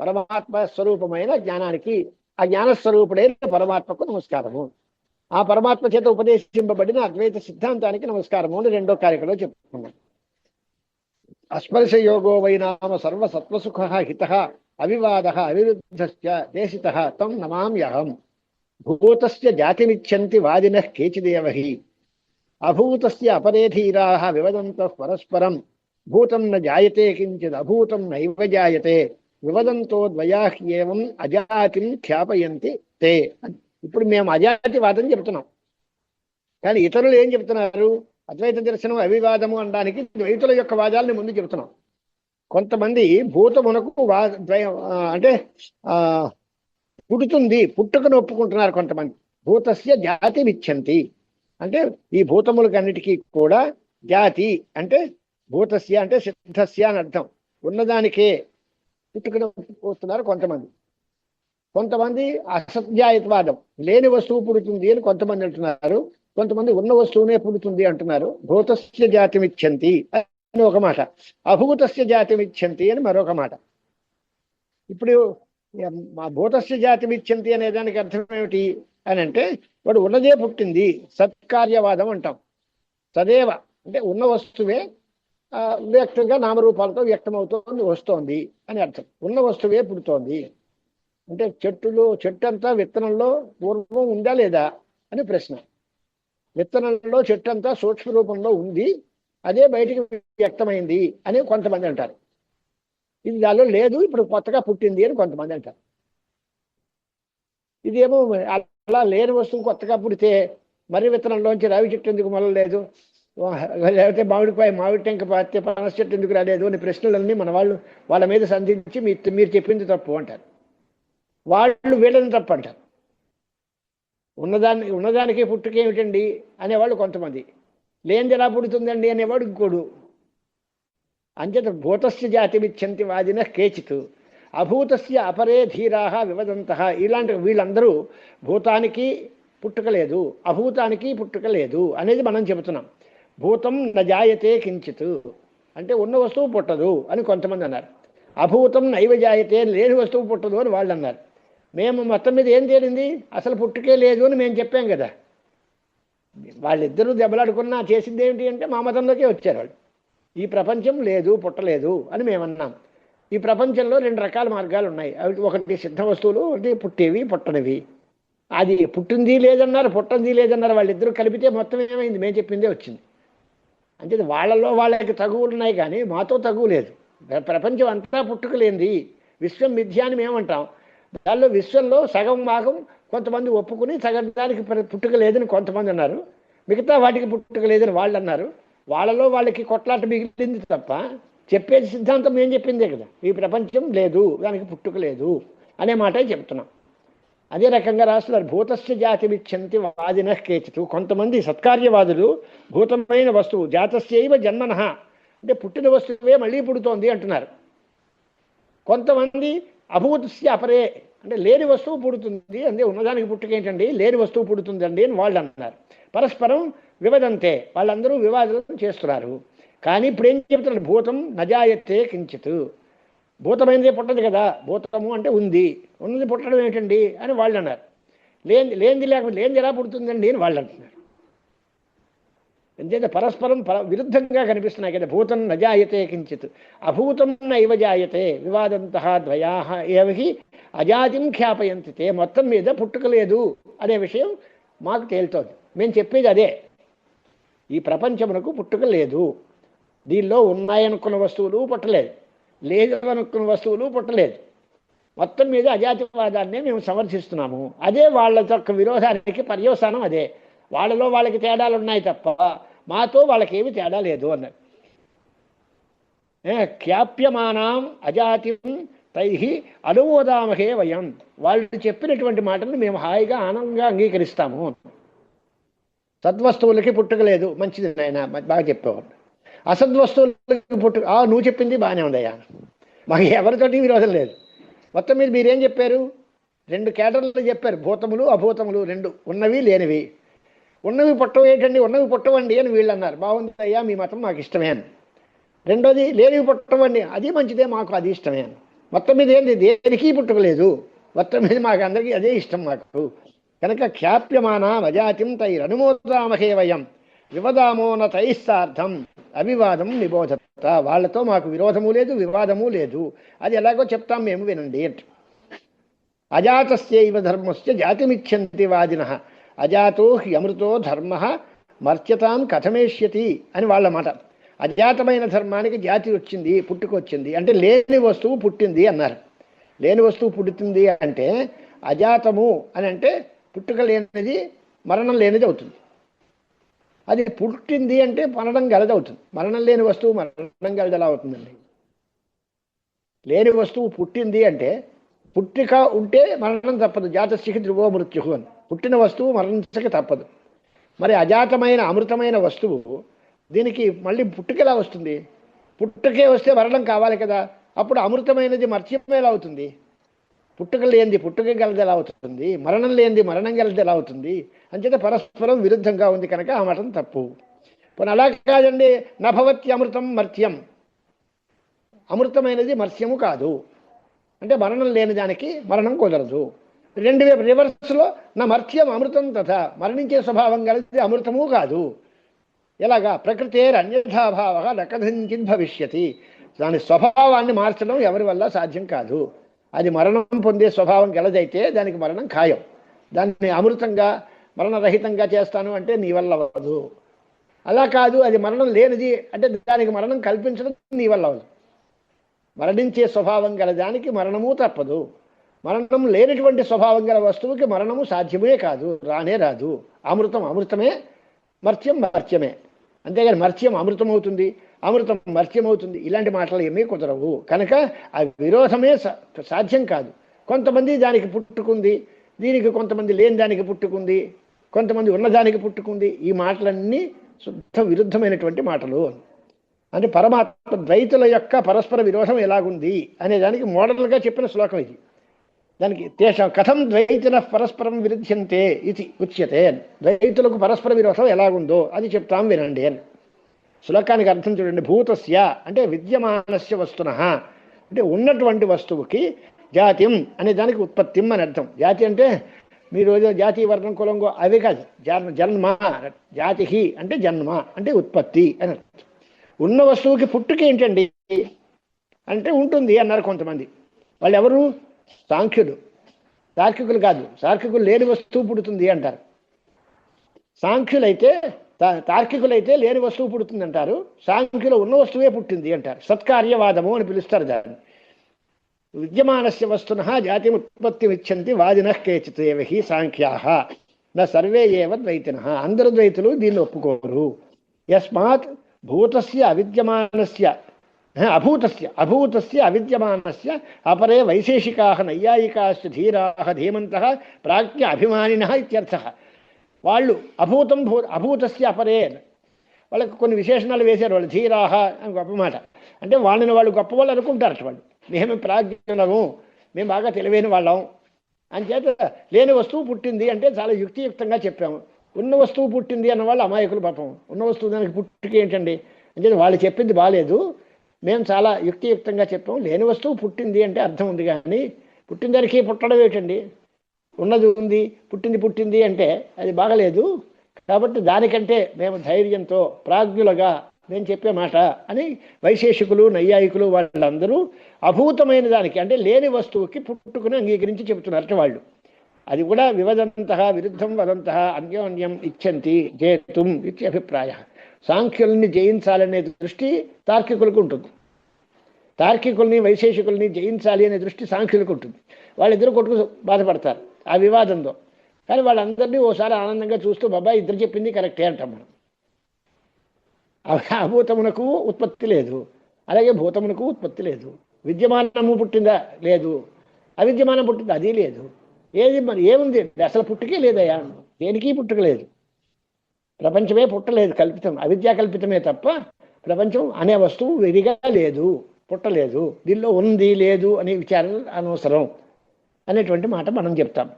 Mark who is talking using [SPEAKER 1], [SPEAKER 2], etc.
[SPEAKER 1] పరమాత్మ స్వరూపమైన జ్ఞానానికి, ఆ జ్ఞానస్వరూపుడైన పరమాత్మకు నమస్కారము, ఆ పరమాత్మ చేత ఉపదేశింపబడిన అద్వైత సిద్ధాంతానికి నమస్కారము అని రెండో కార్యక్రమంలో చెప్పుకున్నాం. అస్పర్శ యోగో వైనామ సర్వ సత్వసుఖ హిత అవివాద అవిరుద్ధశ్చ దేశిత తం నమామ్యహం. భూతస్య జాతిమిచ్చంతి వాదినః కేచిదేవహి అభూతస్య అపరే ధీరాః వివదంతః పరస్పరం భూతం న జాయతే కించిద్ అభూతం నైవ జాయతే వివదంతో ద్వయాహ్యేవం అజాతిం ఖ్యాపయంతి తే. ఇప్పుడు మేము అజాతివాదం చెప్తున్నాం, కానీ ఇతరులు ఏం చెప్తున్నారు? అద్వైత దర్శనం అవివాదము అనడానికి ద్వైతుల యొక్క వాదాలని ముందు చెబుతున్నాం. కొంతమంది భూతమునకు అంటే పుడుతుంది, పుట్టుకను ఒప్పుకుంటున్నారు కొంతమంది. భూతస్య జాతి విచ్చంతి అంటే ఈ భూతములకన్నిటికీ కూడా జాతి అంటే భూతస్య అంటే సిద్ధస్య అని అర్థం, ఉన్నదానికే పుట్టుకను ఒప్పుకుంటున్నారు కొంతమంది. కొంతమంది అసత్యాయతవాదం, లేని వస్తువు పుడుతుంది అని కొంతమంది అంటున్నారు. కొంతమంది ఉన్న వస్తువునే పుడుతుంది అంటున్నారు. భూతస్య జాతిమిచ్చంతి అని ఒక మాట, అభూతస్య జాతిమిచ్చంతి అని మరొక మాట. ఇప్పుడు మా భూతస్య జాతిమిచ్చంతి అనే దానికి అర్థం ఏమిటి అని అంటే, వాడు ఉన్నదే పుట్టింది, సత్కార్యవాదం అంటాం. తదేవ అంటే ఉన్న వస్తువే వ్యక్తంగా నామరూపాలతో వ్యక్తమవుతోంది, వస్తోంది అని అర్థం. ఉన్న వస్తువే పుడుతోంది అంటే చెట్టు అంతా విత్తనంలో పూర్వం ఉందా లేదా అని ప్రశ్న. విత్తనంలో చెట్టు అంతా సూక్ష్మ రూపంలో ఉంది, అదే బయటికి వ్యక్తమైంది అని కొంతమంది అంటారు. ఇది దానిలో లేదు, ఇప్పుడు కొత్తగా పుట్టింది అని కొంతమంది అంటారు. ఇదేమో అలా లేని వస్తువు కొత్తగా పుడితే మరి విత్తనంలోంచి రావి చెట్టు ఎందుకు మొలలేదు, లేకపోతే మామిడి టెంక పాతే పనస చెట్టు ఎందుకు రాలేదు అని ప్రశ్నలన్నీ మన వాళ్ళ మీద సంధించి మీరు చెప్పింది తప్పు అంటారు. వాళ్ళు వీళ్ళని తప్పు అంటారు. ఉన్నదానికి పుట్టుకేమిటండి అనేవాళ్ళు కొంతమంది, లేనిది ఎలా పుడుతుందండి అనేవాడు ఇంకోడు. అంచేత భూతస్య జాతిమిచ్చంతి వాదిన కేచిత్ అభూతస్య అపరే ధీరాః వివదంతః. ఇలాంటి వీళ్ళందరూ భూతానికి పుట్టుకలేదు, అభూతానికి పుట్టుకలేదు అనేది మనం చెబుతున్నాం. భూతం నజాయతే కించిత్ అంటే ఉన్న వస్తువు పుట్టదు అని కొంతమంది అన్నారు. అభూతం నైవ జాయతే లేని వస్తువు పుట్టదు అని వాళ్ళు అన్నారు. మేము మొత్తం మీద ఏం తేలింది, అసలు పుట్టుకే లేదు అని మేము చెప్పాం కదా. వాళ్ళిద్దరూ దెబ్బలాడుకున్నా చేసింది ఏమిటి అంటే మా మతంలోకే వచ్చారు వాళ్ళు. ఈ ప్రపంచం లేదు, పుట్టలేదు అని మేమన్నాం. ఈ ప్రపంచంలో రెండు రకాల మార్గాలు ఉన్నాయి. అవి ఒకటి సిద్ధ వస్తువులు, ఒకటి పుట్టేవి పుట్టనివి. అది పుట్టింది లేదన్నారు, పుట్టింది లేదన్నారు. వాళ్ళిద్దరూ కలిపితే మొత్తం ఏమైంది, మేము చెప్పిందే వచ్చింది. అంటే వాళ్ళలో వాళ్ళకి తగువులు ఉన్నాయి, కానీ మాతో తగువు లేదు. ప్రపంచం అంతా పుట్టుకలేంది, విశ్వం మిథ్య అని మేమంటాం. దానిలో విశ్వంలో సగం భాగం కొంతమంది ఒప్పుకుని సగం దానికి పుట్టుక లేదని కొంతమంది అన్నారు, మిగతా వాటికి పుట్టుక లేదని వాళ్ళు అన్నారు. వాళ్ళలో వాళ్ళకి కొట్లాట మిగిలింది తప్ప చెప్పేది సిద్ధాంతం ఏం చెప్పిందే కదా. ఈ ప్రపంచం లేదు, దానికి పుట్టుక లేదు అనే మాటే చెప్తున్నాం. అదే రకంగా రాస్తున్నారు, భూతస్య జాతిమిచ్చంతి వాదినః కేచిత్. కొంతమంది సత్కార్యవాదులు భూతమైన వస్తువు జాతస్యైవ జన్మనః అంటే పుట్టిన వస్తువే మళ్ళీ పుడుతోంది అంటున్నారు. కొంతమంది అభూతస్య అపరే అంటే లేని వస్తువు పుడుతుంది, అంటే ఉన్నదానికి పుట్టుకేంటండి, లేని వస్తువు పుడుతుందండి అని వాళ్ళు అన్నారు. పరస్పరం వివదంతే, వాళ్ళందరూ వివాదం చేస్తున్నారు. కానీ ఇప్పుడు ఏం చెప్తున్నారు, భూతం నజాయతే కించిత్. భూతమైనదే పుట్టదు కదా, భూతము అంటే ఉంది, ఉన్నది పుట్టడం ఏంటండి అని వాళ్ళు అన్నారు. లేనిది ఎలా పుడుతుందండి అని వాళ్ళు అంటున్నారు. అంతేత పరస్పరం విరుద్ధంగా కనిపిస్తున్నాయి కదా. భూతం నజాయతే కించిత్ అభూతం నైవ జాయతే వివాదంతః ద్వయాః ఏవహి అజాతిం ఖ్యాపయంతి తే. మొత్తం మీద పుట్టుకలేదు అనే విషయం మాకు తేలుతోంది. మేము చెప్పేది అదే, ఈ ప్రపంచమునకు పుట్టుక లేదు. దీనిలో ఉన్నాయనుకున్న వస్తువులు పుట్టలేదు, లేదు అనుకున్న వస్తువులు పుట్టలేదు. మొత్తం మీద అజాతివాదాన్నే మేము సమర్థిస్తున్నాము. అదే వాళ్ళ యొక్క విరోధానికి పర్యవసానం అదే. వాళ్ళలో వాళ్ళకి తేడాలు ఉన్నాయి తప్ప మాతో వాళ్ళకేమి తేడా లేదు అన్నారు. ఖ్యాప్యమానాం అజాతిం తైహి అనుమోదామహే వయం. వాళ్ళు చెప్పినటువంటి మాటలు మేము హాయిగా ఆనందంగా అంగీకరిస్తాము. సద్వస్తువులకి పుట్టుక లేదు, మంచిది నాయన, బాగా చెప్పేవాడు. అసద్వస్తువులకి పుట్టుక, నువ్వు చెప్పింది బాగానే ఉందయ్యా, మాకు ఎవరితోటి విరోధం లేదు. మొత్తం మీద మీరేం చెప్పారు, రెండు కేటర్లు చెప్పారు, భూతములు అభూతములు రెండు, ఉన్నవి లేనివి. ఉన్నవి పుట్టవు ఏంటండి, ఉన్నవి పుట్టవండి అని వీళ్ళు అన్నారు. బాగుంది అయ్యా, మీ మతం మాకు ఇష్టమే అని. రెండోది లేనివి పుట్టవండి, అది మంచిదే, మాకు అది ఇష్టమే అని. మొత్తం మీద ఏంది దేనికి పుట్టుకలేదు, మొత్తం మీద మాకు అందరికీ అదే ఇష్టం మాకు. కనుక ఖ్యాప్యమాన అజాతిం తైరనుమోదామహే వయం వివదామో నైస్సార్థం అవివాదం నిబోధత. వాళ్ళతో మాకు విరోధము లేదు, వివాదము లేదు, అది ఎలాగో చెప్తాం మేము, వినండి అంట. అజాతస్యైవ ధర్మస్య జాతిమిచ్చంతి వాదినః అజాతో హ్యమృతో ధర్మ మర్త్యతాం కథమేష్యతి అని వాళ్ళ మాట. అజాతమైన ధర్మానికి జాతి వచ్చింది, పుట్టుకొచ్చింది అంటే లేని వస్తువు పుట్టింది అన్నారు. లేని వస్తువు పుడుతుంది అంటే అజాతము అని అంటే పుట్టుక లేనిది మరణం లేనిది అవుతుంది. అది పుట్టింది అంటే మరణం గలది అవుతుంది. మరణం లేని వస్తువు మరణం గలది ఎలా అవుతుందండి? లేని వస్తువు పుట్టింది అంటే పుట్టిక ఉంటే మరణం తప్పదు. జాతస్యకి ధ్రువో మృత్యు అని, పుట్టిన వస్తువు మరణించక తప్పదు. మరి అజాతమైన అమృతమైన వస్తువు దీనికి మళ్ళీ పుట్టుక ఎలా వస్తుంది? పుట్టుకే వస్తే మరణం కావాలి కదా, అప్పుడు అమృతమైనది మర్త్యం ఎలా అవుతుంది? పుట్టుక లేనిది పుట్టుక గలది ఎలా అవుతుంది? మరణం లేనిది మరణం గలది ఎలా అవుతుంది? అంచేత పరస్పరం విరుద్ధంగా ఉంది కనుక ఆ మతం తప్పు. పోనీ అలా కాదండి, నభవతి అమృతం మర్త్యం, అమృతమైనది మర్త్యము కాదు అంటే మరణం లేని దానికి మరణం కుదరదు. రెండు రివర్స్లో నా మర్త్యం అమృతం తథ, మరణించే స్వభావం కలిసి అమృతము కాదు. ఎలాగా? ప్రకృతేర్ అన్యథాభావ నకథంచిత్ భవిష్యతి. దాని స్వభావాన్ని మార్చడం ఎవరి వల్ల సాధ్యం కాదు. అది మరణం పొందే స్వభావం గలదైతే దానికి మరణం ఖాయం. దాన్ని అమృతంగా మరణరహితంగా చేస్తాను అంటే నీ వల్ల అవ్వదు. అలా కాదు, అది మరణం లేనిది అంటే దానికి మరణం కల్పించడం నీ వల్ల అవ్వదు. మరణించే స్వభావం గల దానికి మరణము తప్పదు. మరణం లేనటువంటి స్వభావం గల వస్తువుకి మరణము సాధ్యమే కాదు, రానే రాదు. అమృతం అమృతమే, మర్త్యం మర్త్యమే. అంతేగాని మర్త్యం అమృతం అవుతుంది, అమృతం మర్త్యం అవుతుంది, ఇలాంటి మాటలు ఏమీ కుదరవు. కనుక ఆ విరోధమే సాధ్యం కాదు. కొంతమంది దానికి పుట్టుకుంది, దీనికి కొంతమంది లేని దానికి పుట్టుకుంది, కొంతమంది ఉన్నదానికి పుట్టుకుంది. ఈ మాటలన్నీ శుద్ధ విరుద్ధమైనటువంటి మాటలు. అంటే పరమాత్మ ద్వైతుల యొక్క పరస్పర విరోధం ఎలాగుంది అనే దానికి మోడల్గా చెప్పిన శ్లోకం ఇది. దానికి తేష కథం ద్వైతిన పరస్పరం విరుధ్యంతే ఇది ఉచ్యతే. ద్వైతులకు పరస్పర విరోధం ఎలాగుందో అది చెప్తాం, వినండి అని. శ్లోకానికి అర్థం చూడండి. భూతస్య అంటే విద్యమానస్య వస్తునః అంటే ఉన్నటువంటి వస్తువుకి జాతిం అనే దానికి ఉత్పత్తిం అని అర్థం. జాతి అంటే మీరు జాతి వర్ణం కులంగో అవి కాదు, జన్మ. జాతి అంటే జన్మ అంటే ఉత్పత్తి అని అర్థం. ఉన్న వస్తువుకి పుట్టుక ఏంటండి అంటే ఉంటుంది అన్నారు కొంతమంది. వాళ్ళు ఎవరు? సాంఖ్యులు. తార్కికులు కాదు. తార్కికులు లేని వస్తువు పుడుతుంది అంటారు. సాంఖ్యులైతే తార్కికులైతే లేని వస్తువు పుడుతుంది అంటారు. సాంఖ్యులు ఉన్న వస్తువే పుట్టింది అంటారు. సత్కార్యవాదము అని పిలుస్తారు దాన్ని. విద్యమానస్య వస్తునః జాతిం ఉత్పత్తిమిచ్చంతి వాదినః కేచిత్ ఏవ హి సాంఖ్యాః న సర్వే ఏవ ద్వైతినః. అందరు ద్వైతులు దీన్ని ఒప్పుకోరు. యస్మాత్ భూతస్య అవిద్యమానస్య అభూతస్య అవిద్యమానస్య అపరే వైశేషికాః నైయాయికాశ్చ ధీరాః ధీమంతః ప్రాజ్ఞ అభిమానినః ఇత్యర్థః. వాళ్ళు అభూతస్య అపరే వాళ్ళకి కొన్ని విశేషణాలు వేశారు. వాళ్ళు ధీరాహ అని గొప్ప మాట. అంటే వాళ్ళని వాళ్ళు గొప్ప వాళ్ళు అనుకుంటారట. వాళ్ళు మేము ప్రాజ్ఞులము, మేము బాగా తెలివైన వాళ్ళం అని చేత లేని వస్తువు పుట్టింది అంటే చాలా యుక్తియుక్తంగా చెప్పాము. ఉన్న వస్తువు పుట్టింది అన్న వాళ్ళు అమాయకులు పాపం. ఉన్న వస్తువు దానికి పుట్టుక ఏంటండి అంటే వాళ్ళు చెప్పింది బాగాలేదు, మేము చాలా యుక్తియుక్తంగా చెప్పాము. లేని వస్తువు పుట్టింది అంటే అర్థం ఉంది, కానీ పుట్టిన దానికి పుట్టడం ఏంటండి? ఉన్నది ఉంది, పుట్టింది అంటే అది బాగలేదు. కాబట్టి దానికంటే మేము ధైర్యంతో ప్రాజ్ఞులుగా నేను చెప్పే మాట అని వైశేషికులు నైయాయికులు వాళ్ళందరూ అభూతమైన దానికి అంటే లేని వస్తువుకి పుట్టుకుని అంగీకరించి చెబుతున్నారు వాళ్ళు. అది కూడా వివదంతః విరుద్ధం వదంతః అన్యోన్యం ఇచ్చంతి జేతుం ఇత్యభిప్రాయ. సాంఖ్యుల్ని జయించాలనే దృష్టి తార్కికులకు ఉంటుంది. తార్కికుల్ని వైశేషికుల్ని జయించాలి అనే దృష్టి సాంఖ్యులకు ఉంటుంది. వాళ్ళిద్దరు కొట్టుకు బాధపడతారు ఆ వివాదంలో. కానీ వాళ్ళందరినీ ఓసారి ఆనందంగా చూస్తూ బాబా ఇద్దరు చెప్పింది కరెక్టే అంటాం మనం. అభూతమునకు ఉత్పత్తి లేదు, అలాగే భూతమునకు ఉత్పత్తి లేదు. విద్యమానము పుట్టిందా? లేదు. అవిద్యమానం పుట్టిందా? అది లేదు. ఏది మరి ఏముంది? అసలు పుట్టుకే లేదయా. దేనికి పుట్టుక లేదు. ప్రపంచమే పుట్టలేదు, కల్పితం, అవిద్యా కల్పితమే తప్ప ప్రపంచం అనే వస్తువు విడిగా లేదు, పుట్టలేదు. దీనిలో ఉంది లేదు అనే విచారణ అనవసరం అనేటువంటి మాట మనం చెప్తాం.